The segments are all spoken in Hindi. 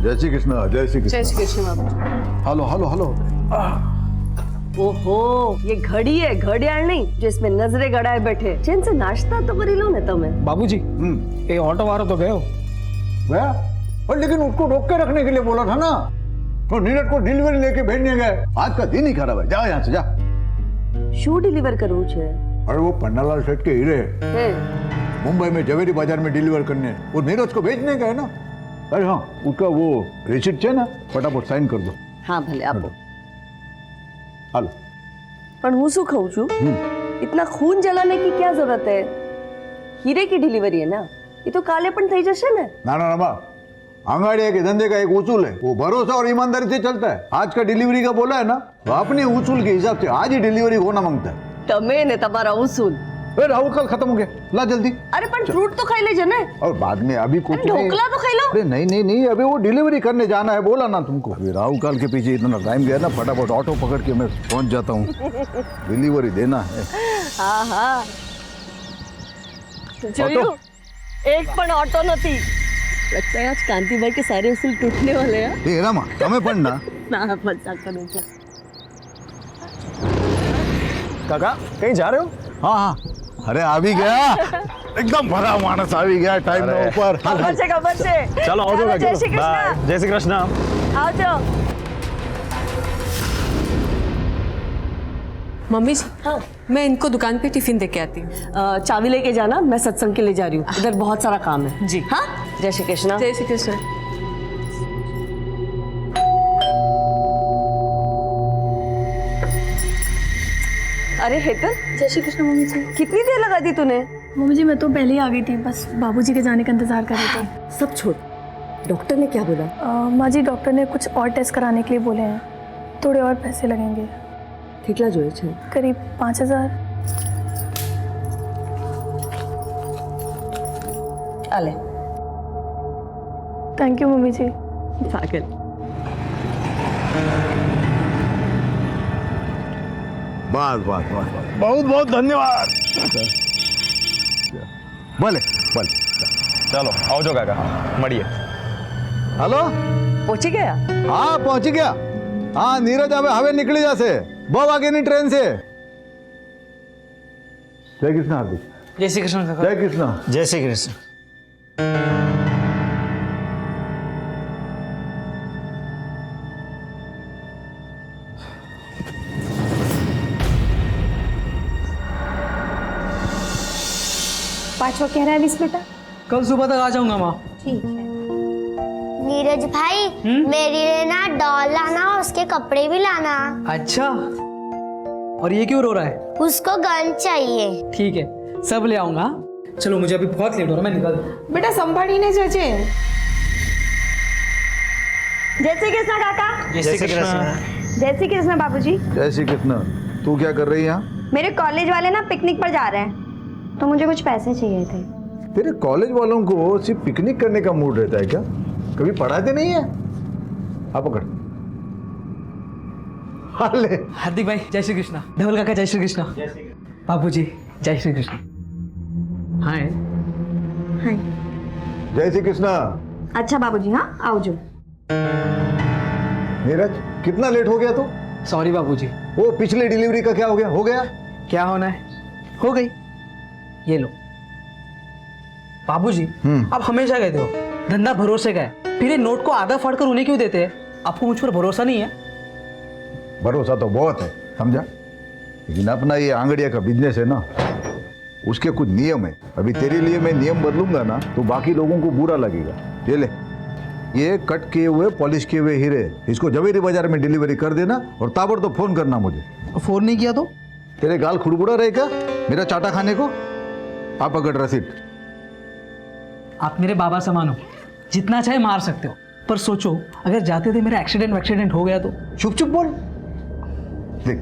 जय श्री कृष्ण, जय श्री जय Krishna. Shri Krishna Babu. Hello hello hello. ओहो, ये घड़ी है, घड़ियाल नहीं जो इसमें नजरे गड़ाए बैठे। चैन से नाश्ता तो करी लो ने तमे। बाबूजी, ये ऑटो वाला तो गयो गया, और लेकिन उसको रोक के रखने के लिए बोला था ना, तो नीरज को डिलीवरी लेके भेजने गए। आज का दिन ही खराब है, जा यहाँ से जा। शू डिलीवर करવું છે? अरे वो पन्नालाल सेठ के हीरे હે मुंबई में जवेरी बाजार में डिलीवर करने, वो नीरज को भेजने गए ना। अरे हाँ, उसका वो रिसिप्ट है ना, फटाफट साइन कर दो। હા ભલે આપો। हालो। પણ હું શું કહું છું, इतना खून जलाने की क्या जरूरत है? हीरे की डिलीवरी है ना, ये तो काले पण થઈ જશે ને। ना ना ना, आंगड़िया के धंधे का एक उसूल है, वो भरोसा और ईमानदारी से चलता है। आज का डिलीवरी का बोला है ना, तो अपने उसूल के हिसाब से आज ही डिलीवरी होना मांगता है। તમે ને તમારા ઉसूल। राहुल कल खत्म हो गया, ला जल्दी। अरे पण फ्रूट तो खाई लेजे ने। और बाद में अभी कुछ नहीं। ढोकला तो खाई लो। अरे नहीं नहीं नहीं, अभी वो डिलीवरी करने जाना है, बोला ना तुमको। अभी राहुल काल के पीछे इतना टाइम गया ना, फटाफट ऑटो पकड़ के मैं पहुंच जाता हूँ। डिलीवरी देना है। हाँ हाँ जोયું, एक पण ऑटो નથી। लगता है आज कांतिभाई के सारे उसूल टूटने वाले हैं। ए रामा, તમે પણ ना। ना मजाक करूं क्या? काका कहीं जा रहे हो? हाँ हाँ, अरे आ भी गया, एकदम भरा मानस आ भी गया टाइम में ऊपर। खबर से चलो आओ चलो, जय श्री कृष्ण। बाय, जय श्री कृष्ण। आओ जाओ। मम्मी जी, हाँ मैं इनको दुकान पे टिफिन दे के आती हूँ। चाबी लेके जाना, मैं सत्संग के लिए जा रही हूँ, इधर बहुत सारा काम है। जी। हाँ, जय श्री कृष्ण। जय श्री कृष्ण। अरे हेतल, जय श्री कृष्ण मम्मी जी। कितनी देर लगा दी तूने? मम्मी जी मैं तो पहले ही आ गई थी, बस बाबूजी के जाने का इंतजार कर रहे थे। सब छोड़, डॉक्टर ने क्या बोला? माँ जी डॉक्टर ने कुछ और टेस्ट कराने के लिए बोले हैं, थोड़े और पैसे लगेंगे। કેટલા જોઈએ છે? करीब 5000। आले। थैंक यू मम्मी जी। पागल। बस बस बस बस, बहुत बहुत धन्यवाद। भले भले। चलो आओ जो काका, મળીએ। हेलो, પહોંચી ગયા? हाँ पहुंच गया। हाँ नीरज हवे निकली जासे, 2 वागे ट्रेन से। जय कृष्ण हार्दिक। जय श्री कृष्ण काका। जय कृष्ण। जय श्री कृष्ण। पाँचवा कह रहा है विश बेटा। कल सुबह तक आ जाऊंगा माँ। ठीक है। नीरज भाई मेरे लिए ना डॉल लाना और उसके कपड़े भी लाना। अच्छा, और ये क्यों रो रहा है? उसको गन चाहिए। ठीक है, सब ले आऊंगा। चलो मुझे अभी बहुत लेट हो रहा है, मैं निकल। बेटा संभाळीने जजे। जय श्री कृष्ण काका। जय श्री कृष्ण। जय श्री कृष्ण बाबूजी। जय श्री कृष्ण। तू क्या कर रही है यहाँ? मेरे कॉलेज वाले ना पिकनिक पर जा रहे हैं, तो मुझे कुछ पैसे चाहिए थे। तेरे कॉलेज वालों को सिर्फ पिकनिक करने का मूड रहता है क्या? कभी पढ़ाते नहीं है? आप पकड़। हाले। हार्दिक भाई जय श्री कृष्ण। धवल काका जय श्री कृष्ण। बाबूजी जय श्री कृष्ण। हाय। हाय। जय श्री कृष्ण। अच्छा बाबूजी, हाँ आओ जो। नीरज कितना लेट हो गया तू? सॉरी बाबूजी। वो पिछले डिलीवरी का क्या हो गया? हो गया? क्या होना है, हो गई। ये लो बाबूजी, आप हमेशा कहते हो धंधा भरोसे का है, फिर ये नोट को आधा फाड़कर उन्हें क्यों देते हैं? आपको मुझ पर भरोसा नहीं है? भरोसा तो बहुत है, समझा, लेकिन अपना ये आंगड़िया का बिजनेस है ना, उसके कुछ नियम है। अभी तेरे लिए मैं नियम बदलूंगा ना, तो बाकी लोगों को बुरा लगेगा। ये ले, ये कट किए हुए पॉलिश किए हुए हीरे, इसको जवेरी बाजार में डिलीवरी कर देना और ताबड़तोड़ फोन करना मुझे। फोन नहीं किया तो? तेरे गाल खुड़बुड़ा रहेगा मेरा चाटा खाने को। आप अगर रसीद। आप मेरे बाबा समान हो, जितना चाहे मार सकते हो, पर सोचो अगर जाते थे मेरा एक्सीडेंट हो गया तो? चुप चुप बोल। देख,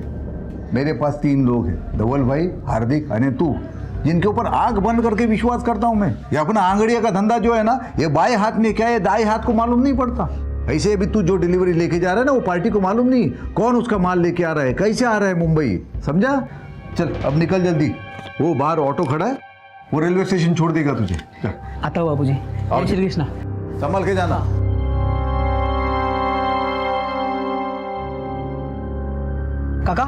मेरे पास 3 लोग हैं, धवल भाई, हार्दिक और तू, जिनके ऊपर आंख बंद करके विश्वास करता हूं मैं। ये अपना आंगड़िया का धंधा जो है ना, ये बाएं हाथ में क्या है दाएं हाथ को मालूम नहीं पड़ता। ऐसे अभी तू जो डिलीवरी लेके जा रहा है ना, वो पार्टी को मालूम नहीं कौन उसका माल लेके आ रहा है, कैसे आ रहा है मुंबई, समझा? चल अब निकल जल्दी, वो बाहर ऑटो खड़ा है, वो रेलवे स्टेशन छोड़ देगा तुझे। चल आता हूँ बाबूजी। जय श्री कृष्ण। संभल के जाना। काका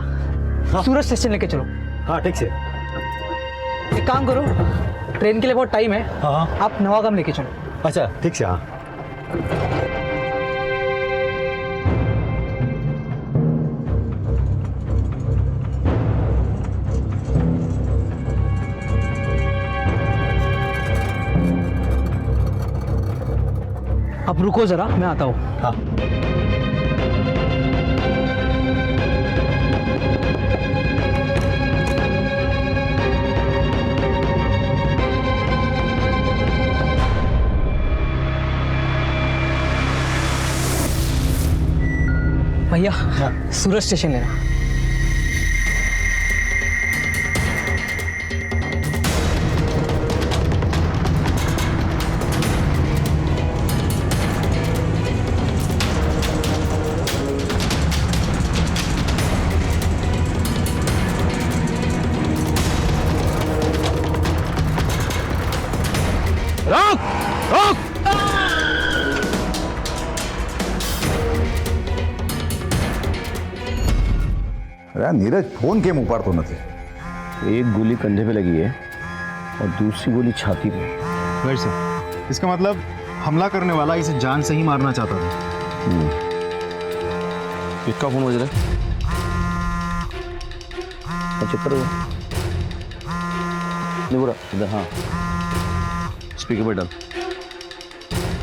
सूरज स्टेशन लेके चलो। हाँ ठीक से। एक काम करो, ट्रेन के लिए बहुत टाइम है, हाँ आप नवागाम लेके चलो। अच्छा ठीक से। हाँ अब रुको जरा, मैं आता हूँ। हाँ भैया सूरज स्टेशन लेना। रोक रोक। अरे यार, नीरज फोन केम उपाड़तो નથી? एक गोली कंधे पे लगी है और दूसरी गोली छाती पे। राइट सर, इसका मतलब हमला करने वाला इसे जान से ही मारना चाहता था। किसका फोन बज रहा है? चुप करो। नहीं बुरा इधर। हाँ स्पीकर पे डाल।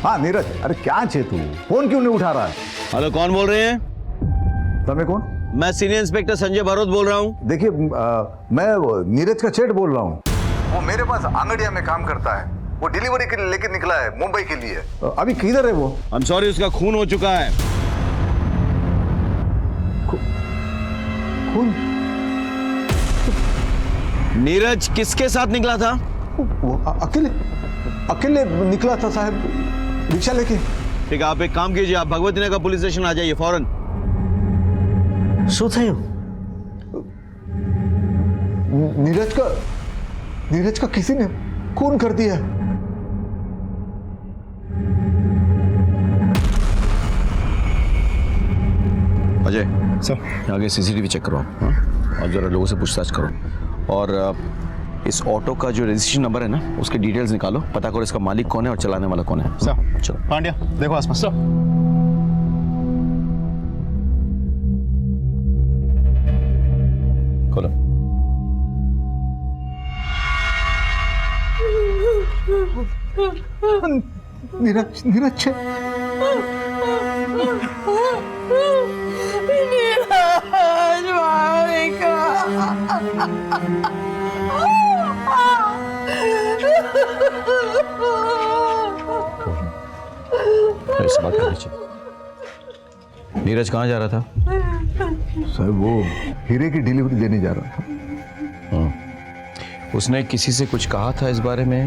हाँ नीरज, अरे क्या छे तू, फोन क्यों नहीं उठा रहा है? हेलो कौन बोल रहे हैं? तमें कौन? मैं सीनियर इंस्पेक्टर संजय भरोत बोल रहा हूँ। देखिए मैं नीरज का सेठ बोल रहा हूँ। वो मेरे पास आंगड़िया में काम करता है, वो डिलीवरी के लिए लेके निकला है मुंबई के लिए। अभी किधर है वो? आई एम सॉरी, उसका खून हो चुका है। खून? नीरज किसके साथ निकला था? वो अकेले निकला था साहब, रिक्शा लेके। ठीक है, आप एक काम कीजिए, आप भगवती नगर पुलिस स्टेशन आ जाइए फौरन। શું થયું? नीरज का किसी ने खून कर दिया। अजय सर आगे सीसीटीवी चेक करो आप, हाँ? और जरा लोगों से पूछताछ करो और इस ऑटो का जो रजिस्ट्रेशन नंबर है ना उसके डिटेल्स निकालो, पता करो इसका मालिक कौन है और चलाने वाला कौन है। सर चलो पांड्या देखो आसपास। सर खोलो। नीरज छे। ऐसी बात करनी चाहिए। नीरज कहाँ जा रहा था? साहब वो हीरे की डिलीवरी देने जा रहा था। उसने किसी से कुछ कहा था इस बारे में?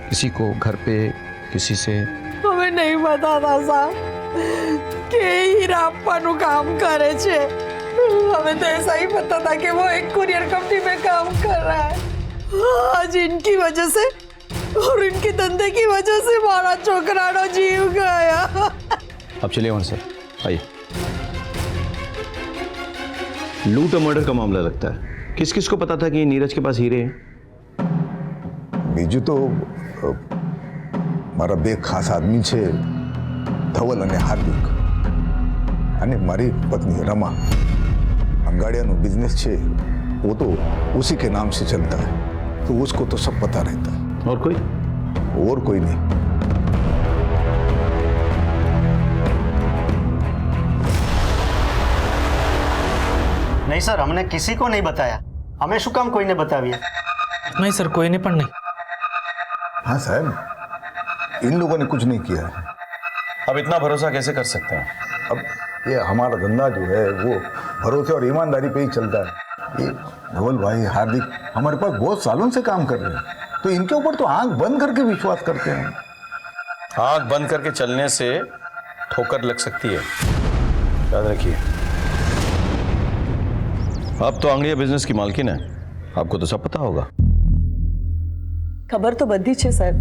किसी को घर पे किसी से? हमें नहीं पता था साहब कि हीरा अप्पानु काम करे छे। हमें तो ऐसा ही पता था कि वो एक कुरियर कंपनी में काम कर रहा है। आज इनकी वजह से और इनके धंधे की वजह से हमारा छोकरानो जीव गया। अब चलिए वहां से, आइए। लूट और मर्डर का मामला लगता है। किस किस को पता था कि नीरज के पास हीरे हैं? बीजू तो मारा બે ખાસ આદમી છે, ધવલ અને હાર્દિક, અને મારી પત્ની रमा। अंगाड़ियाનો बिजनेस છે वो तो उसी के नाम से चलता है, तो उसको तो सब पता रहता है। और कोई? और कोई नहीं। नहीं सर, हमने किसी को नहीं बताया। हमें શું કામ કોઈને बताविए? नहीं सर, कोई नहीं, પણ नहीं। हाँ साहब, इन लोगों ने कुछ नहीं किया है। अब इतना भरोसा कैसे कर सकते हैं? अब ये हमारा धंधा जो है वो भरोसे और ईमानदारी पे ही चलता है। ये धवल भाई हार्दिक हमारे पास बहुत सालों से काम कर रहे हैं, तो इनके ऊपर तो आंख बंद करके विश्वास करते हैं। आंख बंद करके चलने से ठोकर लग सकती है, याद रखिए। अब तो आंगड़िया बिजनेस की मालकिन है, आपको तो सब पता होगा। ખબર તો બધી છે સાહેબ,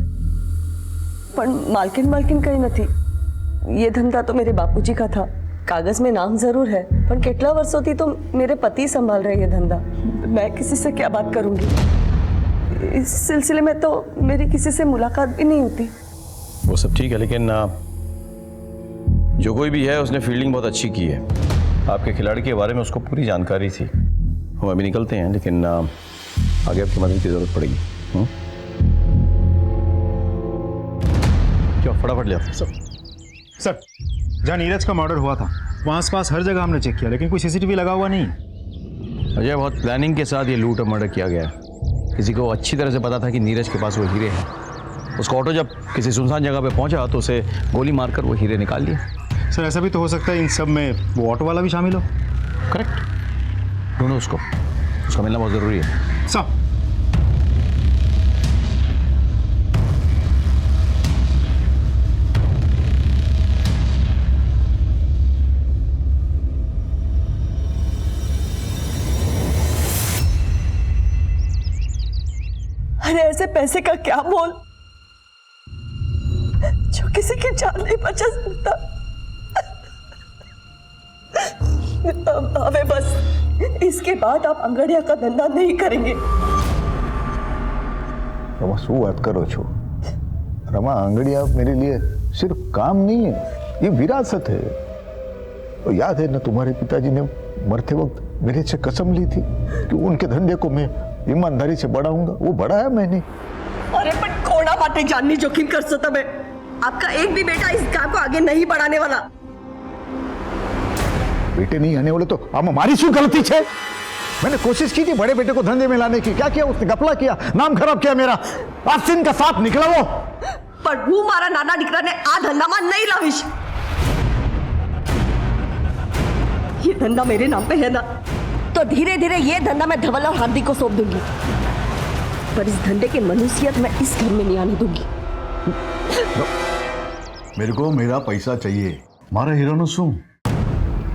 પણ માલકિન કઈ નથી। ये धंधा तो मेरे बापूजी का था। कागज में नाम जरूर है, पर कितना वर्षों तो मेरे पति संभाल रहे ये धंधा। मैं किसी से क्या बात करूंगी? इस सिलसिले में तो मेरी किसी से मुलाकात भी नहीं होती। वो सब ठीक है, लेकिन जो कोई भी है उसने फील्डिंग बहुत अच्छी की है। आपके खिलाड़ी के बारे में उसको पूरी जानकारी थी। हम अभी निकलते हैं, लेकिन आगे आपकी मदद की जरूरत पड़ेगी। क्या फटाफट ले आओ। सर, जहाँ नीरज का मर्डर हुआ था वहाँ आस-पास हर जगह हमने चेक किया, लेकिन कोई सीसीटीवी लगा हुआ नहीं। अजय, बहुत प्लानिंग के साथ ये लूट और मर्डर किया गया है। किसी को अच्छी तरह से पता था कि नीरज के पास वो हीरे हैं। उसका ऑटो जब किसी सुनसान जगह पे पहुंचा तो उसे गोली मारकर वो हीरे निकाल लिए। सर, ऐसा भी तो हो सकता है इन सब में वो ऑटो वाला भी शामिल हो। करेक्ट, ढूंढो उसको, उसका मिलना बहुत ज़रूरी है। सर, अरे ऐसे पैसे का क्या मोल जो किसी की जान नहीं बचा सकता। हमें बस इसके बाद आप अंगड़िया का धंधा नहीं करेंगे। रमा शू बात करो छो? रमा, आंगड़िया मेरे लिए सिर्फ काम नहीं है, ये विरासत है। तो याद है ना, तुम्हारे पिताजी ने मरते वक्त मेरे से कसम ली थी कि उनके धंधे को मैं ईमानदारी से बढ़ाऊंगा। वो बढ़ाया मैंने। अरे पर कोना बातें जाननी जोखिम कर सकता मैं। आपका एक भी बेटा इस काम को आगे नहीं बढ़ाने वाला। बेटे नहीं आने वाले तो अब हमारी शू गलती है? मैंने कोशिश की थी बड़े बेटे को धंधे में लाने की। क्या किया उसने? घपला किया, नाम खराब किया मेरा। आसिन का साथ निकला वो। पर હું મારા નાના દીકરાને આ ધંધામાં नहीं लाવીશ। ये धंधा मेरे नाम पे है ना, तो धीरे धीरे ये धंधा मैं धवल और हार्दिक को सौंप दूंगी। पर इस धंधे की मनुष्यत मैं इस घर में नहीं आने दूंगी। मेरे को मेरा पैसा चाहिए। मारा हीरो शू?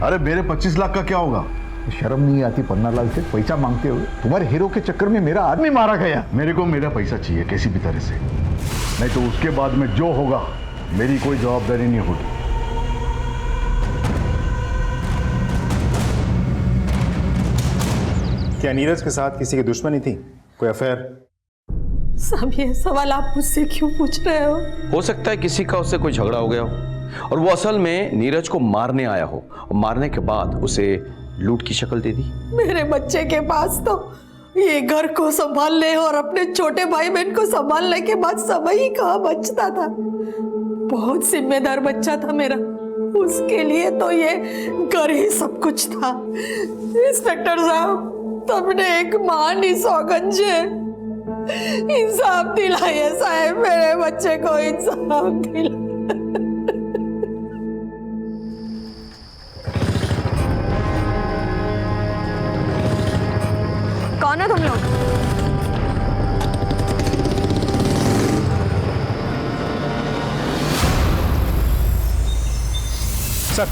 अरे मेरे 25 लाख का क्या होगा? शर्म नहीं आती पन्ना लाल से पैसा मांगते हुए? तुम्हारे हीरो के चक्कर में मेरा आदमी मारा गया। मेरे को मेरा पैसा चाहिए किसी भी तरह से, नहीं तो उसके बाद में जो होगा मेरी कोई जवाबदारी नहीं होगी। क्या नीरज के साथ किसी की दुश्मनी थी? कोई अफेयर? सब ये सवाल आप मुझसे क्यों पूछ रहे हो? सकता है किसी का उससे कोई झगड़ा हो गया हो और वो असल में नीरज को मारने आया हो और मारने के बाद उसे लूट की शक्ल दे दी। मेरे बच्चे के पास तो ये घर को संभालने और अपने छोटे भाई बहन को संभालने के बाद समय ही कहाँ बचता था। बहुत जिम्मेदार बच्चा था मेरा, उसके लिए तो ये घर ही सब कुछ था। इंस्पेक्टर साहब, तुमने एक महान ही सौगंध है। इंसाफ दिलाइए साहब, मेरे बच्चे को इंसाफ दिलाइए। कौन है तुम लोग? सर,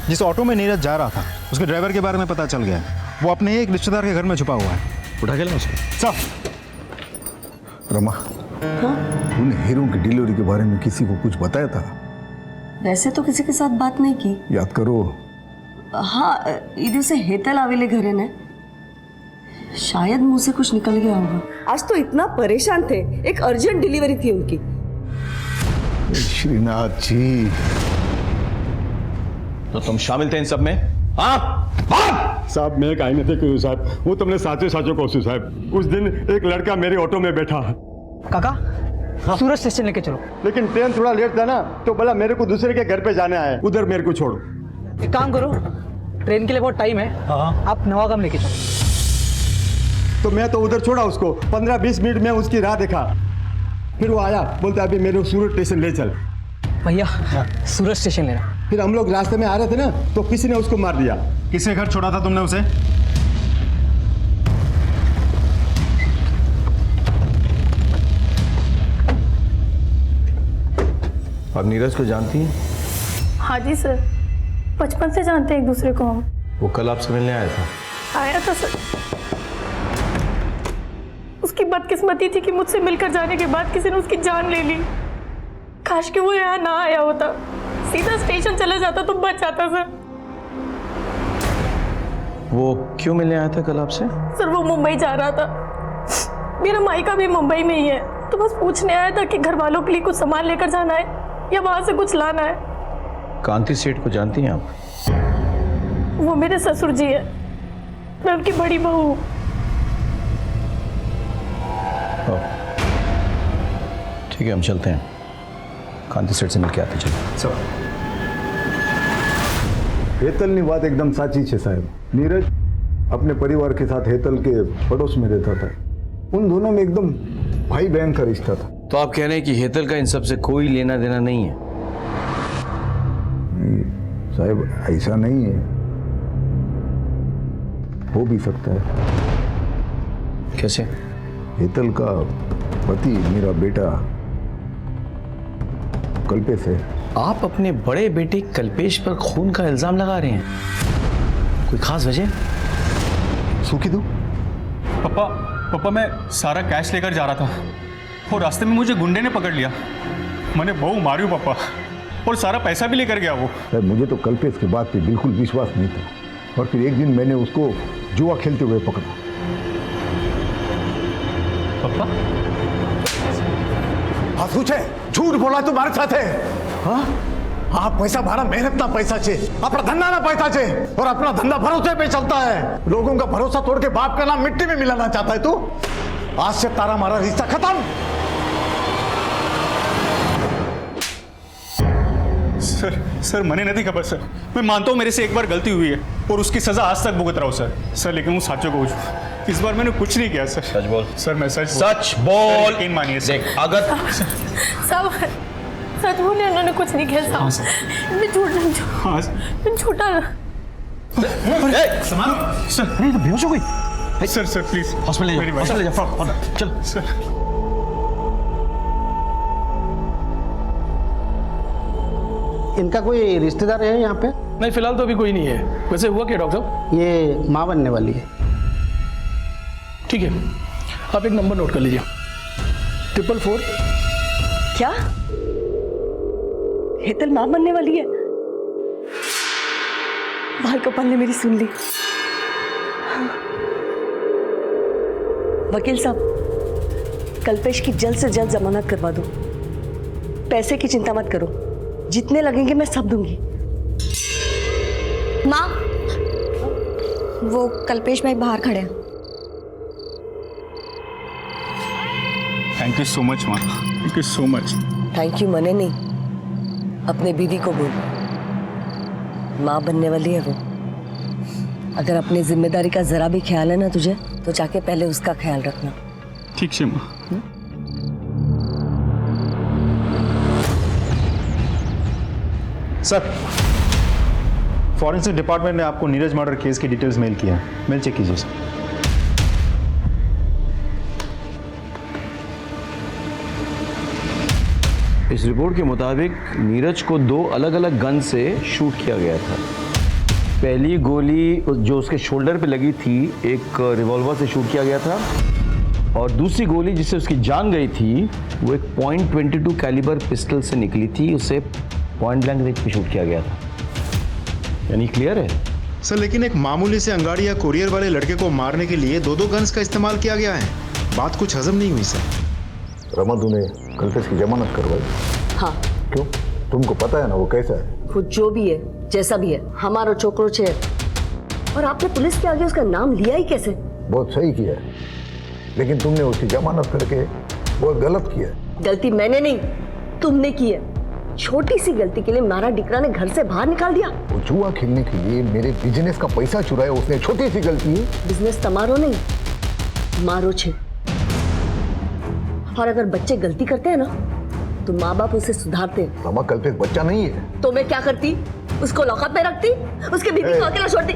जिस ऑटो में नीरज जा रहा था उसके ड्राइवर के बारे में पता चल गया है। वो अपने एक रिश्तेदार के घर में छुपा हुआ है। उठा के लाओ उसको। सर, रमा, तूने हीरो की डिलीवरी के बारे में किसी को कुछ बताया था? वैसे तो किसी के साथ बात नहीं की। याद करो। हाँ, इधर से हेतल आवेले घरे ने, शायद मुंह से कुछ निकल गया होगा। आज तो इतना परेशान थे, एक अर्जेंट डिलीवरी थी उनकी। श्रीनाथ जी, तो तुम शामिल थे इन सब में? हाँ? साहब, मैं काई नहीं थे साहब, वो तुमने साचो साचो कहूँ साहब। उस दिन एक लड़का मेरे ऑटो में बैठा। काका, सूरज स्टेशन लेके चलो। लेकिन ट्रेन थोड़ा लेट था ना, तो बोला मेरे को दूसरे के घर पे जाना है, उधर मेरे को छोड़ो। एक काम करो, ट्रेन के लिए बहुत टाइम है, आप नवागाम लेके चलो। तो मैं तो उधर छोड़ा उसको। 15-20 मिनट में उसकी राह देखा, फिर वो आया, बोलता अभी मेरे सूरत स्टेशन ले चल। भैया, सूरज स्टेशन लेना। फिर हम लोग रास्ते में आ रहे थे ना, तो किसी ने उसको मार दिया। किसके घर छोड़ा था तुमने उसे? आप नीरज को जानती हैं? हाँ जी सर, बचपन से जानते हैं एक दूसरे को हम। वो कल आपसे मिलने आया था। आया था सर। उसकी बदकिस्मती थी कि मुझसे मिलकर जाने के बाद किसी ने उसकी जान ले ली। काश कि वो यहाँ ना आया होता। सीधा स्टेशन चला जाता तो बच जाता सर। वो क्यों मिलने आया था कल आपसे? सर वो मुंबई जा रहा था, मेरा मायका भी मुंबई में ही है, तो बस पूछने आया था कि घर वालों के लिए कुछ सामान लेकर जाना है या वहां से कुछ लाना है। कांति सेठ को जानती हैं आप? वो मेरे ससुर जी है, मैं उनकी बड़ी बहू हूँ। ठीक है, हम चलते हैं, कांति सेठ से मिलके आते चलो। हेतलनी बात एकदम साची है साहब। नीरज अपने परिवार के साथ हेतल के पड़ोस में रहता था। उन दोनों में एकदम भाई बहन का रिश्ता था। तो आप कह रहे हैं कि हेतल का इन सब से कोई लेना देना नहीं है? नहीं साहब, ऐसा नहीं है, हो भी सकता है। कैसे? हेतल का पति मेरा बेटा कल्पेश है। आप अपने बड़े बेटे कल्पेश पर खून का इल्जाम लगा रहे हैं, कोई खास वजह? सूखी दो। पापा मैं सारा कैश लेकर जा रहा था और रास्ते में मुझे गुंडे ने पकड़ लिया। मैंने बहु मारी पापा, और सारा पैसा भी लेकर गया वो। सर मुझे तो कल्पेश की बात पे बिल्कुल विश्वास नहीं था, और फिर एक दिन मैंने उसको जुआ खेलते हुए पकड़ा। पापा हाँ पूछे, झूठ बोला तुम्हारे साथ है? हाँ आप पैसा भाड़ा मेहनत ना पैसा छे, अपना धंधा ना पैसा छे, और अपना धंधा भरोसे पे चलता है। लोगों का भरोसा तोड़ के बाप का नाम मिट्टी में मिलाना चाहता है तू। आज से तारा मारा रिश्ता खत्म। सर मैंने नहीं खबर सर, मैं मानता हूँ मेरे से एक बार गलती हुई है और उसकी सजा आज तक भुगत रहा हूँ सर, लेकिन वो साचो को इस बार मैंने कुछ नहीं किया सर। सच बोल। सर मैं सच बोल। यकीन मानिए देख, अगर सब सच बोले, उन्होंने कुछ नहीं किया साहब। मैं झूठा सर नहीं तो बेहोश हो गई। सर प्लीज हॉस्पिटल जा, चल सर। इनका कोई रिश्तेदार है यहाँ पे? नहीं, फिलहाल तो अभी कोई नहीं है। वैसे हुआ क्या डॉक्टर साहब? ये माँ बनने वाली है। ठीक है, आप एक नंबर नोट कर लीजिए, 444। क्या हेतल मां बनने वाली है? भाई गोपाल ने मेरी सुन ली। वकील साहब, कल्पेश की जल्द से जल्द जमानत करवा दो। पैसे की चिंता मत करो, जितने लगेंगे मैं सब दूंगी। माँ, वो कल्पेश भाई बाहर खड़े हैं। थैंक यू सो मच माँ, thank you so much. Thank you मने नहीं, अपने बीवी को बोल, माँ बनने वाली है वो। अगर अपनी जिम्मेदारी का जरा भी ख्याल है ना तुझे, तो जाके पहले उसका ख्याल रखना। ठीक है माँ। सर, फॉरेंसिक डिपार्टमेंट ने आपको नीरज मर्डर केस की डिटेल्स मेल किया है, मेल चेक कीजिए सर। इस रिपोर्ट के मुताबिक नीरज को 2 अलग अलग गन से शूट किया गया था। पहली गोली जो उसके शोल्डर पे लगी थी, एक रिवॉल्वर से शूट किया गया था, और दूसरी गोली जिससे उसकी जान गई थी वो एक .22 कैलिबर पिस्टल से निकली थी, उसे पॉइंट ब्लैंक रेंज पे शूट किया गया था। यानी क्लियर है सर, लेकिन एक मामूली से अंगाड़ी या कोरियर वाले लड़के को मारने के लिए 2 गन्स का इस्तेमाल किया गया है। बात कुछ हजम नहीं हुई सर। रमा, तूने कल्पेश की जमानत करवाई? हाँ। क्यों? तुमको पता है ना वो कैसा है? वो जो भी है, जैसा भी है, हमारा छोकरो छे। और आपने पुलिस के आगे उसका नाम लिया ही कैसे? बहुत सही किया है, लेकिन तुमने उसकी जमानत करके बहुत गलत किया है। गलती मैंने नहीं, तुमने की है। छोटी सी गलती के लिए मारा डिकरा ने घर से बाहर निकाल दिया। वो जुआ खेलने के लिए मेरे बिजनेस का पैसा चुराया उसने, छोटी सी गलती है। बिजनेस तमारो नहीं, मारो छे। और अगर बच्चे गलती करते हैं ना, तो माँ बाप उसे सुधारते हैं। रमा, कल्पेश बच्चा नहीं है। तो मैं क्या करती? उसको लॉकअप में रखती, उसके बीवी को अकेला छोड़ती।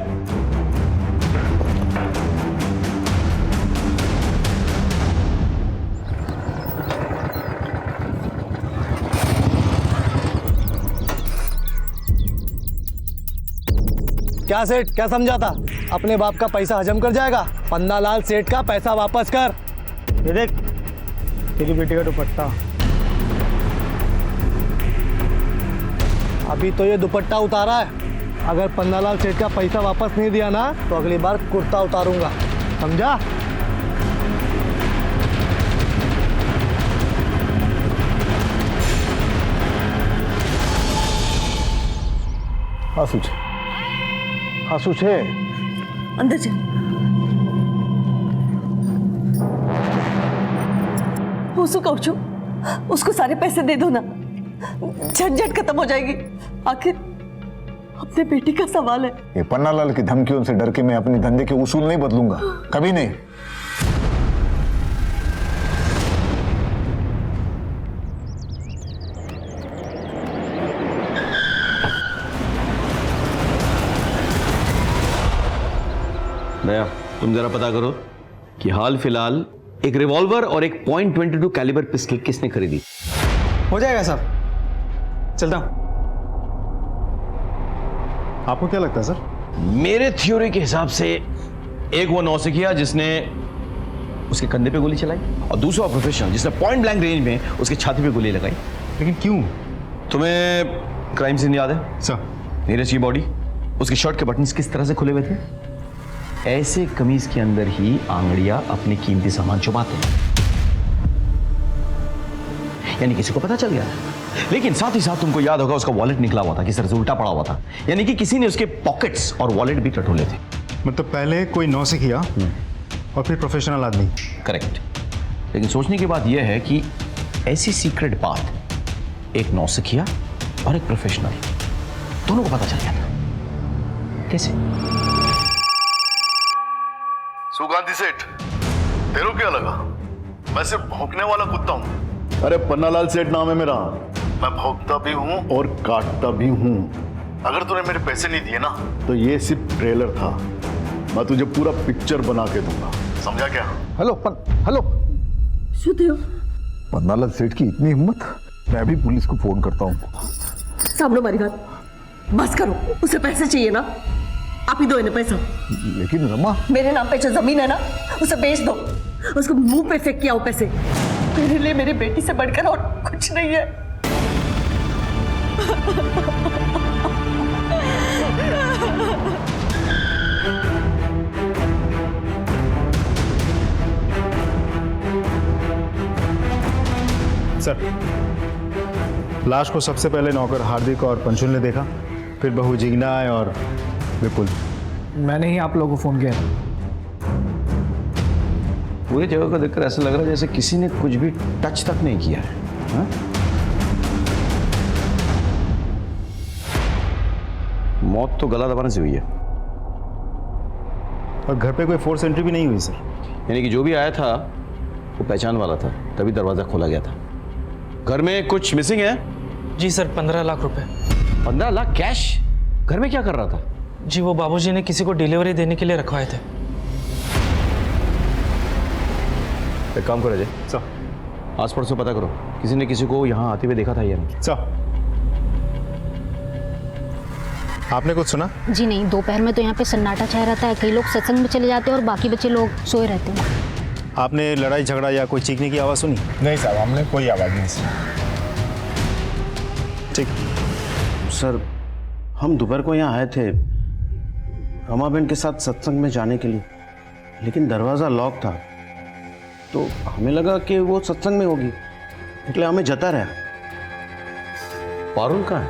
क्या सेठ, क्या समझा था? अपने बाप का पैसा हजम कर जाएगा? पन्नालाल सेठ का पैसा वापस कर। ये देख, तेरी बेटी का दुपट्टा। अभी तो ये दुपट्टा उतारा है, अगर पन्नालाल सेठ का पैसा वापस नहीं दिया ना तो अगली बार कुर्ता उतारूंगा, समझा? आंसू छे अंदर चल। उसको कहूँ छू, उसको सारे पैसे दे दो ना, झंझट खत्म हो जाएगी। आखिर अपने बेटी का सवाल है। ये पन्नालाल की धमकियों से डर के मैं अपने धंधे के उसूल नहीं बदलूंगा, कभी नहीं। दया, तुम जरा पता करो कि हाल फिलहाल एक रिवॉल्वर और एक .22 कैलिबर पिस्टल किसने खरीदी। हो जाएगा साहब, चलता हूं। आपको क्या लगता है सर? मेरे थ्योरी के हिसाब से एक वो नौसिखिया जिसने उसके कंधे पे गोली चलाई और दूसरा प्रोफेशनल जिसने पॉइंट ब्लैंक रेंज में उसके छाती पे गोली लगाई। लेकिन क्यों? तुम्हें क्राइम सीन याद है सर? नीरज की बॉडी, उसके शर्ट के बटन्स किस तरह से खुले हुए थे? ऐसे कमीज के अंदर ही आंगड़िया अपने कीमती सामान छुपाते हैं, यानी किसी को पता चल गया। लेकिन साथ ही साथ तुमको याद होगा उसका वॉलेट निकला हुआ था, किस तरह से उल्टा पड़ा हुआ था, यानी कि किसी ने उसके पॉकेट्स और वॉलेट भी टटोले थे। मतलब पहले कोई नौसिखिया और फिर प्रोफेशनल आदमी। करेक्ट। लेकिन सोचने की बात यह है कि ऐसी सीक्रेट बात एक नौसिखिया और एक प्रोफेशनल दोनों को पता चल गया था। कैसे? सुगांधी सेठ, तेरे को क्या लगा मैं सिर्फ भौंकने वाला कुत्ता हूं? अरे पन्नालाल सेठ नाम है मेरा, मैं भौंकता भी हूं और काटता भी हूं। अगर तूने मेरे पैसे नहीं दिए ना तो ये सिर्फ ट्रेलर था, मैं तुझे पूरा पिक्चर बना के दूंगा, समझा क्या? हेलो हेलो, पन्नालाल सेठ की इतनी हिम्मत, मैं अभी पुलिस को फोन करता हूँ। सामने हमारी बात बस करो, उसे पैसे चाहिए ना, आप ही दो इन्हें पैसा। लेकिन रमा, मेरे नाम पे जो जमीन है ना उसे बेच दो, उसको मुंह पे फेंक के आओ पैसे। मेरे लिए मेरी बेटी से बढ़कर और कुछ नहीं है। सर, लाश को सबसे पहले नौकर हार्दिक और पंचुल ने देखा, फिर बहू जिग्ना और विपुल। मैंने ही आप लोगों को फोन किया। पूरी जगह को देखकर ऐसा लग रहा है जैसे किसी ने कुछ भी टच तक नहीं किया है। हा? मौत तो गला दबाने से हुई है। और घर पे कोई फोर्स एंट्री भी नहीं हुई सर? यानी कि जो भी आया था वो पहचान वाला था, तभी दरवाजा खोला गया था। घर में कुछ मिसिंग है? जी सर, 15 लाख रुपए। 15 लाख कैश? घर में क्या कर रहा था? जी वो बाबूजी ने किसी को डिलीवरी देने के लिए रखवाए थे। एक काम करो अजय, सर आस पड़ोस से पता करो किसी ने किसी को यहाँ आते हुए देखा था या नहीं। सर, आपने कुछ सुना? जी नहीं, दोपहर में तो यहाँ पे सन्नाटा छाया रहता है, कई लोग सत्संग में चले जाते हैं और बाकी बच्चे लोग सोए रहते हैं। आपने लड़ाई झगड़ा या कोई चीखने की आवाज़ सुनी? नहीं साहब, हमने कोई आवाज़ नहीं सुनी। ठीक सर, हम दोपहर को यहाँ आए थे रमा बहन के साथ सत्संग में जाने के लिए, लेकिन दरवाज़ा लॉक था तो हमें लगा कि वो सत्संग में होगी, इसलिए हमें जता रहा। पारुल कहाँ है?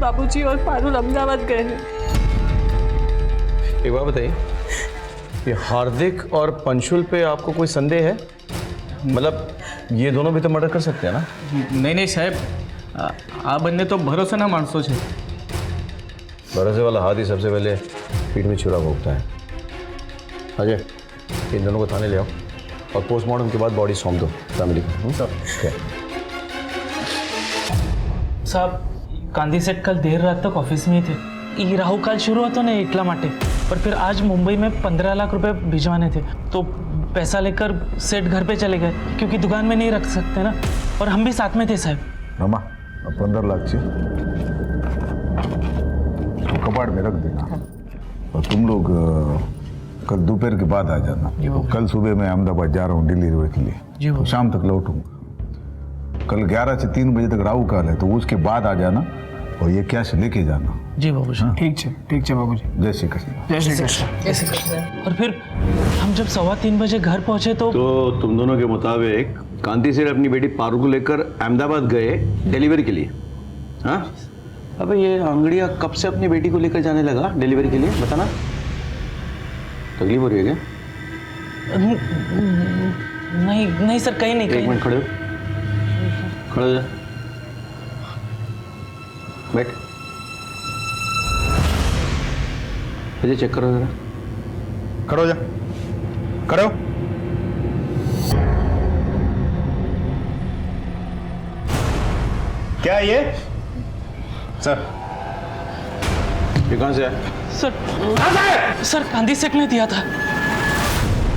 बाबूजी और पारुल अहमदाबाद गए हैं। एक बात बताइए, ये हार्दिक और पंचुल पे आपको कोई संदेह है? मतलब ये दोनों भी तो मर्डर कर सकते हैं ना? नहीं साहब, आ बंदे तो भरोसा ना मानसो छे। भरोसे वाला हाथ ही सबसे पहले पीठ में छुरा भोगता है। अजय, इन दोनों को थाने ले आओ और पोस्टमार्टम के बाद बॉडी सौंप दो फैमिली को। साहब, गांधी सेठ कल देर रात तक ऑफिस में ही थे। ये राहु काल शुरू होता ना इटला माटे, पर फिर आज मुंबई में 15 लाख रुपए भिजवाने थे, तो पैसा लेकर सेठ घर पे चले गए क्योंकि दुकान में नहीं रख सकते ना, और हम भी साथ में थे साहब। रमा, 15 लाख चाहिए, कबाड़ में रख देना और तुम लोग कल दोपहर के बाद आ जाना। कल सुबह मैं अहमदाबाद जा रहा हूँ डिलीवरी के लिए, तो शाम तक लौटूंगा। कल 11 से 3 बजे तक राहु काल है, तो उसके बाद आ जाना और ये कैश लेके जाना। जी बाबूजी। ठीक है बाबूजी। जय श्री कृष्ण। जय श्री कृष्ण। और फिर हम जब 3:15 बजे घर पहुंचे तो तुम दोनों के मुताबिक कांति सेठ अपनी बेटी पारुल को लेकर अहमदाबाद गए डिलीवरी के लिए। हाँ, अबे ये आंगड़िया कब से अपनी बेटी को लेकर जाने लगा डिलीवरी के लिए, बताना। तकलीफ हो रही है क्या? नहीं सर, कहीं नहीं। एक मिनट खड़े हो, खड़े हो जा, बैठ। मुझे चेक करो जरा। खड़े हो जा, खड़े हो। क्या है ये? सर, ये कहाँ से आया? सर गांधी सेठ ने दिया था।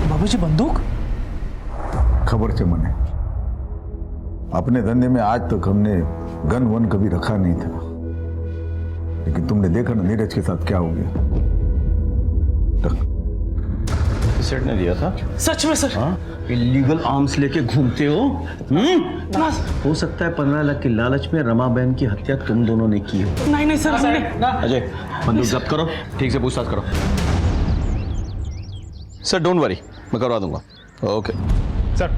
बाबूजी बंदूक? खबर से मने, अपने धंधे में आज तक हमने गन वन कभी रखा नहीं था, लेकिन तुमने देखा ना नीरज के साथ क्या हो गया। सेठ ने दिया था? सच में सर? हाँ, इलीगल आर्म्स लेके घूमते हो? हो सकता है 15 लाख की लालच में रमा बहन की हत्या तुम दोनों ने की हो। नहीं सर, अजय, बंदूक जब्त करो, ठीक से पूछताछ करो। सर डोंट वरी, मैं करवा दूंगा। ओके सर,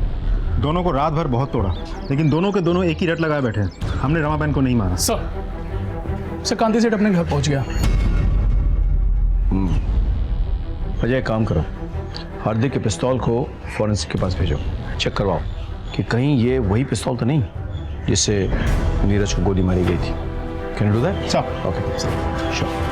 दोनों को रात भर बहुत तोड़ा, लेकिन दोनों के दोनों एक ही रट लगाए बैठे हैं। हमने रमा बहन को नहीं मारा। सर कांति सेठ अपने घर पहुंच गया। अजय, काम करो, हार्दिक के पिस्तौल को फॉरेंसिक के पास भेजो, चेक करवाओ कि कहीं ये वही पिस्तौल तो नहीं जिससे नीरज को गोली मारी गई थी। Can you do that? Sir. Okay sir, sure.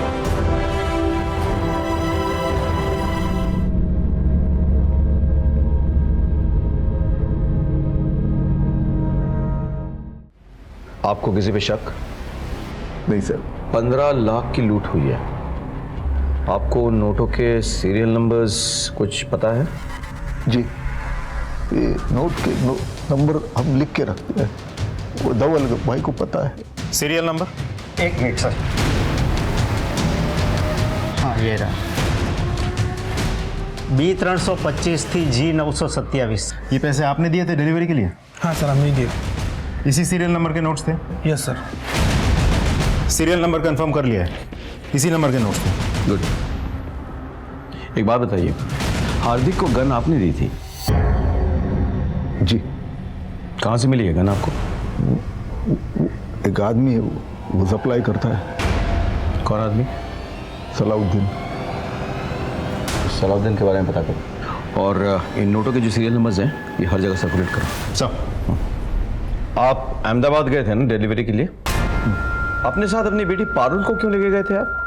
आपको किसी पे शक? नहीं सर। 15 लाख की लूट हुई है। आपको नोटों के सीरियल नंबर्स कुछ पता है? जी, ये नोट के नंबर हम लिख के रखते हैं, वो धवल भाई को पता है। Serial number? 1 minute sir. हाँ, ये रहा। B325 थी, G927। ये पैसे आपने दिए थे डिलीवरी के लिए? हाँ सर, हमने दिए। इसी सीरियल नंबर के नोट्स थे? Yes sir. Serial number confirm कर लिया है, इसी नंबर के नोट्स थे। गुड। एक बात बताइए, हार्दिक को गन आपने दी थी? जी। कहाँ से मिली है गन आपको? एक आदमी है, वो सप्लाई करता है। कौन आदमी? सलाउद्दीन। सलाउद्दीन के बारे में पता करो, और इन नोटों के जो सीरियल नंबर्स हैं ये हर जगह सर्कुलेट करो। सर। आप अहमदाबाद गए थे ना डिलीवरी के लिए? अपने साथ अपनी बेटी पारुल को क्यों लेके गए थे आप?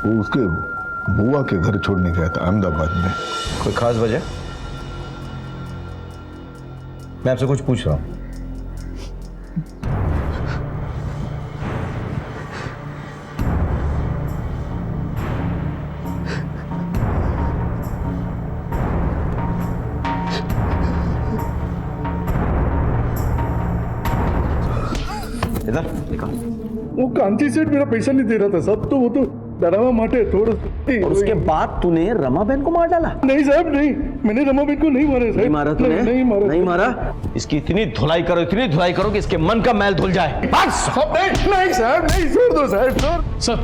वो उसके बुआ के घर छोड़ने गया था अहमदाबाद में। कोई खास वजह? मैं आपसे कुछ पूछ रहा हूं। इधर वो कांति सेठ मेरा पैसा नहीं दे रहा था साहब, तो वो तो डरावा माटे थोड़ा। और उसके बाद तूने रमा बहन को मार डाला? नहीं साहब, नहीं, मैंने रमा बहन को नहीं मारा साहब। नहीं मारा तूने? नहीं मारा। नहीं मारा? इसकी इतनी धुलाई करो, इतनी धुलाई करो कि इसके मन का मैल धुल जाए। बस। नहीं साहब, नहीं, छोड़ दो साहब, छोड़। सर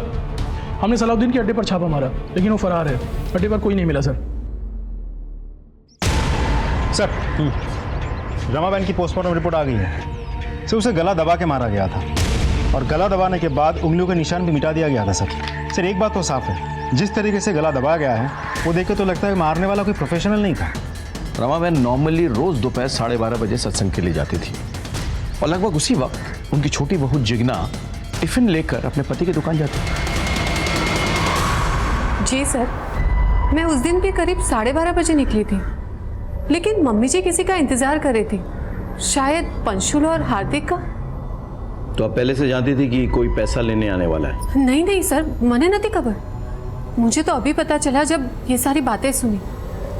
हमने सलाउद्दीन के अड्डे पर छापा मारा, लेकिन वो फरार है। अड्डे पर कोई नहीं मिला सर। सर, रमा बहन की पोस्टमार्टम रिपोर्ट आ गई है। सर, उसे गला दबा के मारा गया था, और गला दबाने के बाद उंगलियों के निशान भी मिटा दिया गया था। सर, एक बात तो साफ है, जिस तरीके से गला दबाया गया है वो देख के तो लगता है मारने वाला कोई प्रोफेशनल नहीं था। रमा बहन नॉर्मली रोज दोपहर 12:30 बजे सत्संग के लिए जाती थी, और लगभग उसी वक्त उनकी छोटी बहू जिग्ना टिफिन लेकर अपने पति की दुकान जाती थी। जी सर, मैं उस दिन भी करीब 12:30 बजे निकली थी, लेकिन मम्मी जी किसी का इंतजार कर रही थी, शायद पंशुल और हार्दिक का। तो आप पहले से जानती थी कि कोई पैसा लेने आने वाला है? नहीं सर, मने नहीं खबर। मुझे तो अभी पता चला जब ये सारी बातें सुनी।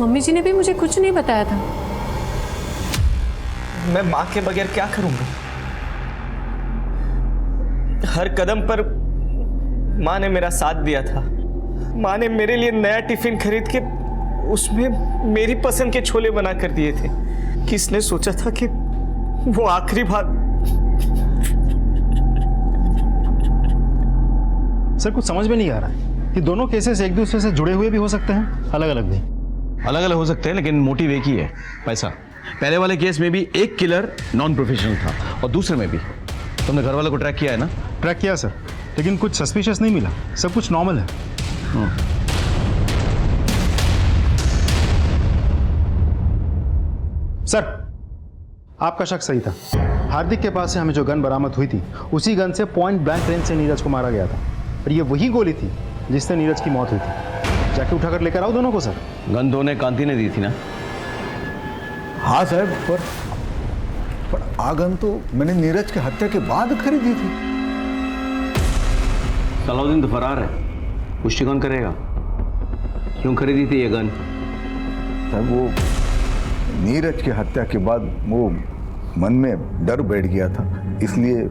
मम्मी जी ने भी मुझे कुछ नहीं बताया था। मैं माँ के बगैर क्या करूंगा? हर कदम पर माँ ने मेरा साथ दिया था। माँ ने मेरे लिए नया टिफिन खरीद के उसमें मेरी पसंद के छोले बना कर दिए थे। किसने सोचा था कि वो आखिरी बार सर कुछ समझ में नहीं आ रहा है कि दोनों केसेस एक दूसरे से जुड़े हुए भी हो सकते हैं, अलग अलग भी। अलग अलग हो सकते हैं लेकिन मोटिव एक ही है, पैसा। पहले वाले केस में भी एक किलर नॉन प्रोफेशनल था और दूसरे में भी। तुमने घर वालों को ट्रैक किया है ना? ट्रैक किया सर, लेकिन कुछ सस्पिशियस नहीं मिला, सब कुछ नॉर्मल है। सर आपका शक सही था। हार्दिक के पास से हमें जो गन बरामद हुई थी उसी गन से पॉइंट ब्लैंक रेंज से नीरज को मारा गया था, और ये वही गोली थी जिससे नीरज की मौत हुई थी। जाके उठाकर लेकर आओ दोनों को सर। गन दोनों कांति ने दी थी ना? हाँ साहब, पर आगन तो मैंने नीरज की हत्या के बाद खरीदी थी। सलाउद्दीन तो फरार है, पुष्टि कौन करेगा? क्यों खरीदी थी ये गन? साहब वो नीरज की हत्या के बाद वो मन में डर बैठ गया था, इसलिए।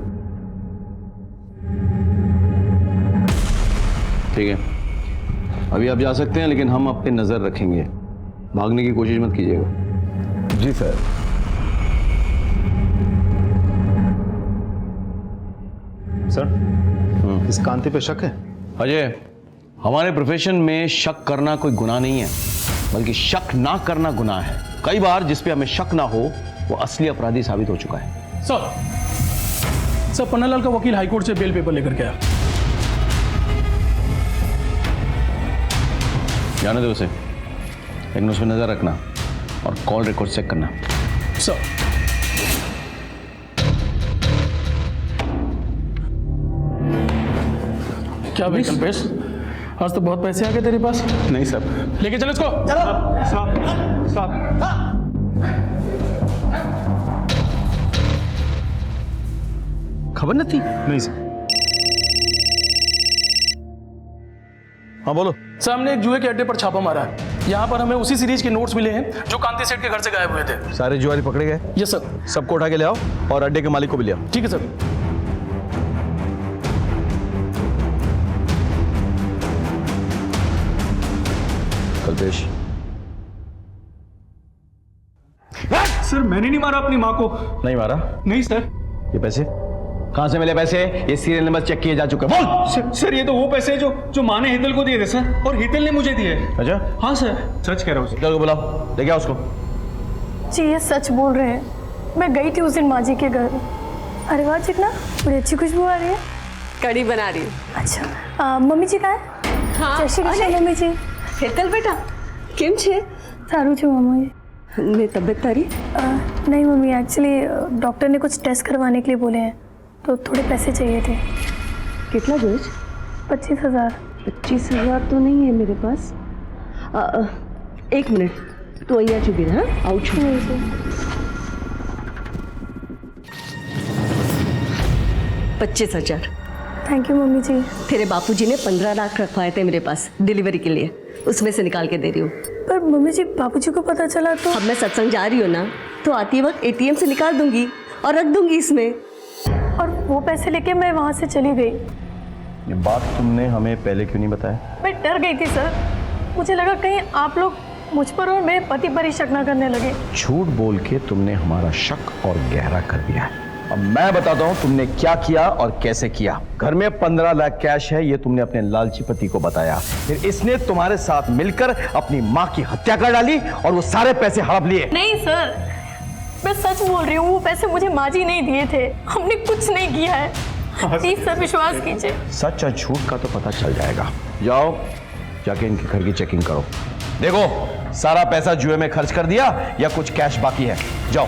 ठीक है, अभी आप जा सकते हैं, लेकिन हम आप पे नजर रखेंगे। भागने की कोशिश मत कीजिएगा। जी सर। सर इस कांति पे शक है? अजय, हमारे प्रोफेशन में शक करना कोई गुनाह नहीं है, बल्कि शक ना करना गुनाह है। कई बार जिस पे हमें शक ना हो वो असली अपराधी साबित हो चुका है। सर पन्नालाल का वकील हाईकोर्ट से बेल पेपर लेकर के आया। जाने दो उसे, लेकिन उसमें नजर रखना और कॉल रिकॉर्ड चेक करना। सर क्या भाई कल्पेश, आज तो बहुत पैसे आ गए तेरे पास। नहीं सर। लेके चलो इसको। खबर न थी? नहीं सर। हाँ बोलो। सर हमने एक जुए के अड्डे पर छापा मारा है। यहाँ पर हमें उसी सीरीज के नोट्स मिले हैं जो कांति सेठ के घर से गायब हुए थे। सारे जुआरी पकड़े गए? Yes sir. सबको उठा के ले आओ और अड्डे के मालिक को भी ले आओ। ठीक है सर। कल्पेश। सर मैंने नहीं मारा अपनी माँ को। नहीं मारा? नहीं सर। ये पैसे कहाँ से मिले? पैसे ये सीरियल नंबर चेक किए जा चुके हैं। बोल। सर ये तो वो पैसे जो माँ ने हितल को दिए थे सर, और हितल ने मुझे दिए। अच्छा? हाँ सर, सच कह रहा हूँ। हितल को बुलाओ, लेके आओ उसको। जी ये सच बोल रहे हैं। मैं गई थी उस दिन माँ जी के घर। अरे वाह चिकना, बड़ी अच्छी खुशबू आ रही है। कड़ी बना रही हूँ। अच्छा मम्मी जी कहाँ है? हाँ, जय श्री कृष्ण मम्मी जी। હેતલ બેટા કેમ છે? सारू छू मम्मा जी। ને તબિયત તારી? नहीं मम्मी, एक्चुअली डॉक्टर ने कुछ टेस्ट करवाने के लिए बोले हैं, तो थोड़े पैसे चाहिए थे। कितना जोज? 25,000। 25,000 तो नहीं है मेरे पास। एक मिनट, तू અહીંયા જ ઊભી રહે। हाँ આવું છું। 25,000। थैंक यू मम्मी जी। तेरे बापूजी ने 15 लाख रखवाए थे मेरे पास डिलीवरी के लिए, उसमें से निकाल के दे रही हूँ। पर मम्मी जी बापूजी को पता चला तो? अब मैं सत्संग जा रही हूँ ना, तो आती वक्त एटीएम से निकाल दूंगी और रख दूंगी इसमें। और वो पैसे लेके मैं वहाँ से चली गई। ये बात तुमने हमें पहले क्यों नहीं बताया? मैं डर गई थी सर, मुझे लगा कहीं आप लोग मुझ पर और मेरे पति पर ही शक न करने लगे। झूठ बोल के तुमने हमारा शक और गहरा कर दिया है। अब मैं बताता हूं तुमने क्या किया और कैसे किया। घर में 15 लाख कैश है, ये तुमने अपने लालची पति को बताया। फिर इसने तुम्हारे साथ मिलकर अपनी माँ की हत्या कर डाली और वो सारे पैसे हड़प लिए। नहीं सर, मैं सच बोल रही हूँ, वो पैसे मुझे माँ जी नहीं दिए थे। हमने कुछ नहीं किया है, प्लीज सर विश्वास कीजिए। सच और झूठ का तो पता चल जाएगा। जाओ जाके इनके घर की चेकिंग करो, देखो सारा पैसा जुए में खर्च कर दिया या कुछ कैश बाकी है। जाओ।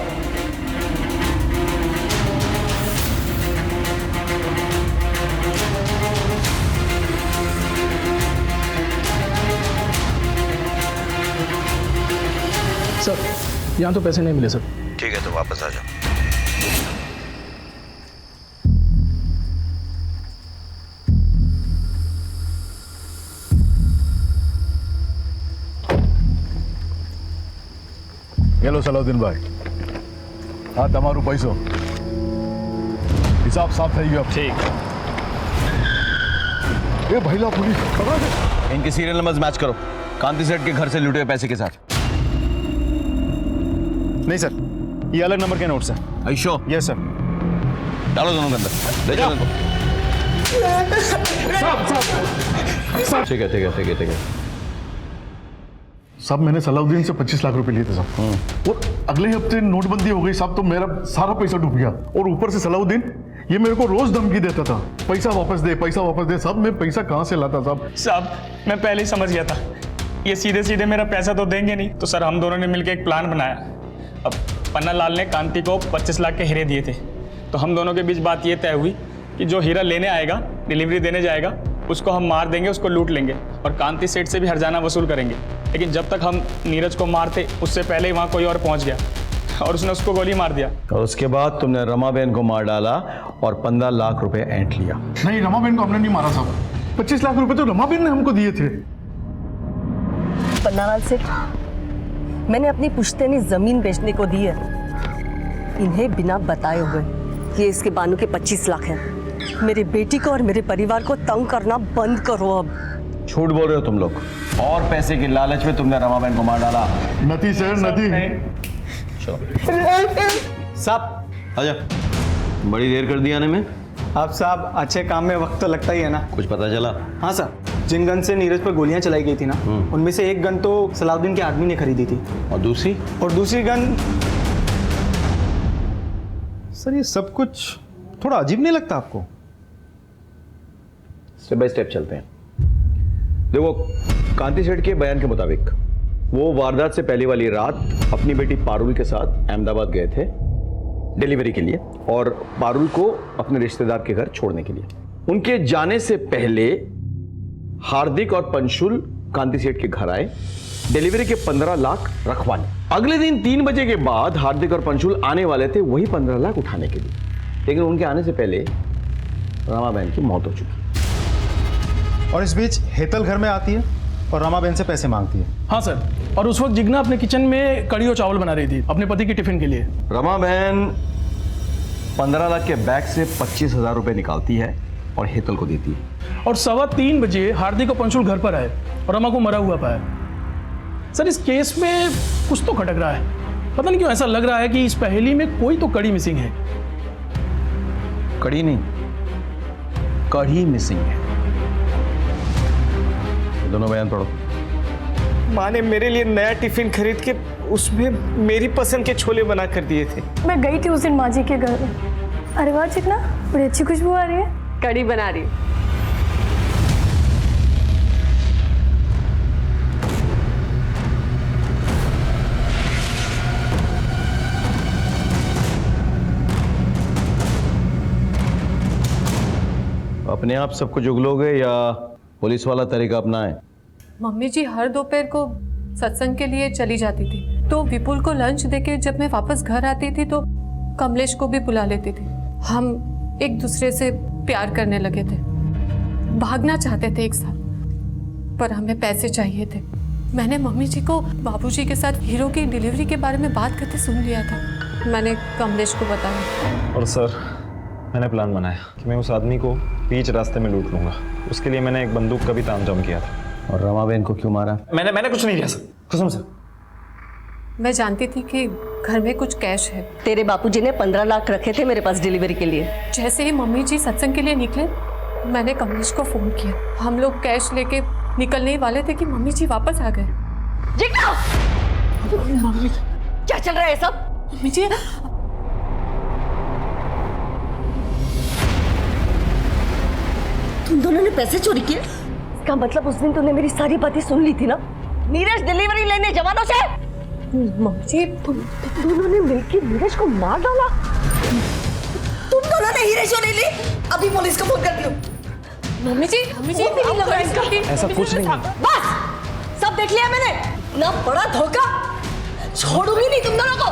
सर यहाँ तो पैसे नहीं मिले सर। ठीक है तो वापस आ जाओ। हेलो सलाउद्दीन भाई, हाँ તમારું પૈસો हिसाब साफ થઈ ગયો। ठीक। ये भैला पुलिस खबर है? इनके सीरियल नंबर्स मैच करो कांति सेठ के घर से लूटे हुए पैसे के साथ। नहीं सर, ये अलग नंबर के नोट्स हैं। आयुषो? Yes sir. डालो दोनों के अंदर, ले जाओ इनको। ठीक है ठीक है ठीक है ठीक है। साहब मैंने सलाउद्दीन से 25 लाख रुपए लिए थे साहब, और अगले हफ्ते नोटबंदी हो गई साहब, तो मेरा सारा पैसा डूब गया। और ऊपर से सलाउद्दीन ये मेरे को रोज धमकी देता था, पैसा वापस दे पैसा वापस दे। साहब मैं पैसा कहाँ से लाता साहब? साहब मैं पहले ही समझ गया था ये सीधे सीधे मेरा पैसा तो देंगे नहीं, तो सर हम दोनों ने मिलकर एक प्लान बनाया। अब पन्ना लाल ने कांति को 25 लाख के हीरे दिए थे, तो हम दोनों के बीच बात ये तय हुई कि जो हीरा लेने आएगा, डिलीवरी देने जाएगा, उसको हम मार देंगे, उसको लूट लेंगे और कांति सेठ से भी हर्जाना वसूल करेंगे। लेकिन जब तक हम नीरज को मारते उससे पहले ही वहाँ कोई और पहुँच गया और उसने उसको गोली मार दिया। और उसके बाद तुमने रमाबेन को मार डाला और 15 लाख रुपए ऐंठ लिया। नहीं, रमाबेन को हमने नहीं मारा साहब, 25 लाख रुपए तो रमाबेन ने हमको दिए थे। पन्नालाल सेठ, मैंने अपनी पुश्तैनी जमीन बेचने को दी है, इन्हें बिना बताए हुए कि इसके बानू के 25 लाख हैं। मेरी बेटी को और मेरे परिवार को तंग करना बंद करो अब। झूठ बोल रहे हो तुम लोग, और पैसे की लालच में तुमने रमाबेन को मार डाला। नती सर नती। चलो साहब आजा, बड़ी देर कर दी आने में। आप साहब अच्छे काम में वक्त तो लगता ही है ना। कुछ पता चला? हाँ सर, जिन गन से नीरज पर गोलियां चलाई गई थी ना, उनमें से एक गन तो सलाउद्दीन के आदमी ने खरीदी थी। और दूसरी गन। सर ये सब कुछ थोड़ा अजीब नहीं लगता आपको? स्टेप बाय स्टेप चलते हैं। देखो, कांति सेठ के बयान के मुताबिक वो वारदात से पहले वाली रात अपनी बेटी पारुल के साथ अहमदाबाद गए थे डिलीवरी के लिए, और पारुल को अपने रिश्तेदार के घर छोड़ने के लिए। उनके जाने से पहले हार्दिक और पंशुल कांति सेठ के घर आए, डिलीवरी के 15 लाख रखवाने। अगले दिन 3 बजे के बाद हार्दिक और पंशुल आने वाले थे वही 15 लाख उठाने के लिए, लेकिन उनके आने से पहले रमाबेन की मौत हो चुकी। और इस बीच हेतल घर में आती है और रमाबेन से पैसे मांगती है। हाँ सर, और उस वक्त जिग्ना अपने किचन में कड़ी और चावल बना रही थी अपने पति के टिफिन के लिए। रमाबेन 15 लाख के बैग से 25,000 रुपए निकालती है और हेतल को देती है। और 3:15 बजे हार्दिक और पंशुल घर पर आए और रमा को मरा हुआ पाया। सर इस केस में कुछ तो खटक रहा है, पता नहीं क्यों ऐसा लग रहा है कि इस पहेली में कोई तो कड़ी मिसिंग है। कड़ी नहीं, कड़ी मिसिंग है। दोनों बयान पढ़ो। माँ ने मेरे लिए नया टिफिन खरीद के उसमें मेरी पसंद के छोले बना कर दिए थे। मैं गई थी उस दिन माँ जी के घर में। अरे वाह चिकना, बड़ी अच्छी खुशबू आ रही है। कड़ी बना रही। अपने आप सब कुछ उगलोगे या पुलिस वाला तरीका अपनाएं? मम्मी जी हर दोपहर को सत्संग के लिए चली जाती थी, तो विपुल को लंच देके जब मैं वापस घर आती थी तो कमलेश को भी बुला लेती थी। हम एक दूसरे से प्यार करने लगे थे, भागना चाहते थे एक साथ, पर हमें पैसे चाहिए थे। मैंने मम्मी जी को बाबूजी के साथ हीरो की डिलीवरी के बारे में बात करते सुन लिया था। मैंने कमलेश को बताया। और सर मैंने प्लान बनाया कि मैं उस आदमी को बीच रास्ते में लूट लूंगा। उसके लिए मैंने एक बंदूक का भी तामझाम किया था। और रमाबेन को क्यों मारा? मैंने कुछ नहीं किया सर, कसम से। मैं जानती थी कि घर में कुछ कैश है। तेरे बापूजी ने 15 लाख रखे थे मेरे पास डिलीवरी के लिए। जैसे ही मम्मी जी सत्संग के लिए निकले, मैंने कमलेश को फोन किया। हम लोग कैश लेके निकलने ही वाले थे कि मम्मी जी वापस आ गए। मम्मी क्या चल रहा है सब? मम्मी जी तुम दोनों ने पैसे चोरी किए? इसका मतलब उस दिन तूने मेरी सारी बातें सुन ली थी ना? नीरज डिलीवरी लेने जवानों से? मम्मी जी तुम दोनों ने मिलकर नीरज को मार डाला? तुम दोनों ने हीरे चोरी ली? अभी पुलिस को फोन कर दियो। मम्मी जी ऐसा कुछ नहीं है। बस सब देख लिया मैंने, ना बड़ा धोखा, छोड़ूंगी नहीं तुम दोनों को।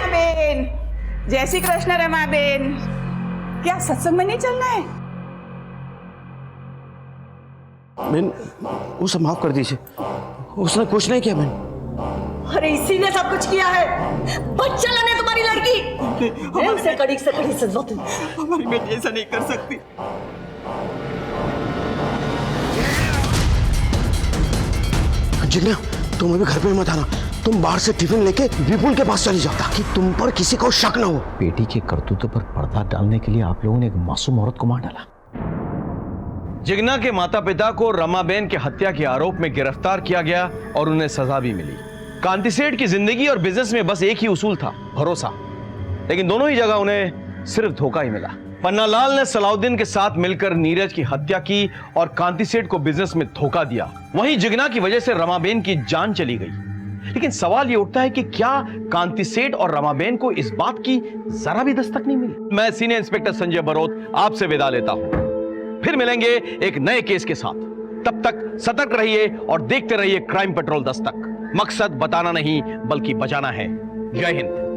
बेन, जय श्री कृष्ण रमा बेन, क्या सत्संग में नहीं चलना है? बहन उसे माफ कर दीजिए, उसने कुछ नहीं किया बहन। अरे इसी ने सब कुछ किया है। बच्चा लाने तुम्हारी लड़की से कड़ी सजवा। हमारी बेटी ऐसा नहीं कर सकती। जिग्ना तुम अभी घर पे मत आना, तुम बाहर से टिफिन लेके विपुल के पास चली जाओ ताकि तुम पर किसी को शक न हो। बेटी के करतूतों पर पर्दा डालने के लिए आप लोगों ने एक मासूम औरत को मार डाला। जिगना के माता पिता को रमाबेन के हत्या के आरोप में गिरफ्तार किया गया और उन्हें सजा भी मिली। कांति सेठ की जिंदगी और बिजनेस में बस एक ही उसूल था, भरोसा। लेकिन दोनों ही जगह उन्हें सिर्फ धोखा ही मिला। पन्नालाल ने सलाउद्दीन के साथ मिलकर नीरज की हत्या की और कांति सेठ को बिजनेस में धोखा दिया। वहीं जिगना की वजह से रमाबेन की जान चली गई। लेकिन सवाल यह उठता है कि क्या कांति सेठ और रमाबेन को इस बात की जरा भी दस्तक नहीं मिली? मैं सीनियर इंस्पेक्टर संजय बरोत आपसे विदा लेता हूं। फिर मिलेंगे एक नए केस के साथ। तब तक सतर्क रहिए और देखते रहिए क्राइम पेट्रोल दस्तक। मकसद बताना नहीं बल्कि बचाना है। जय हिंद।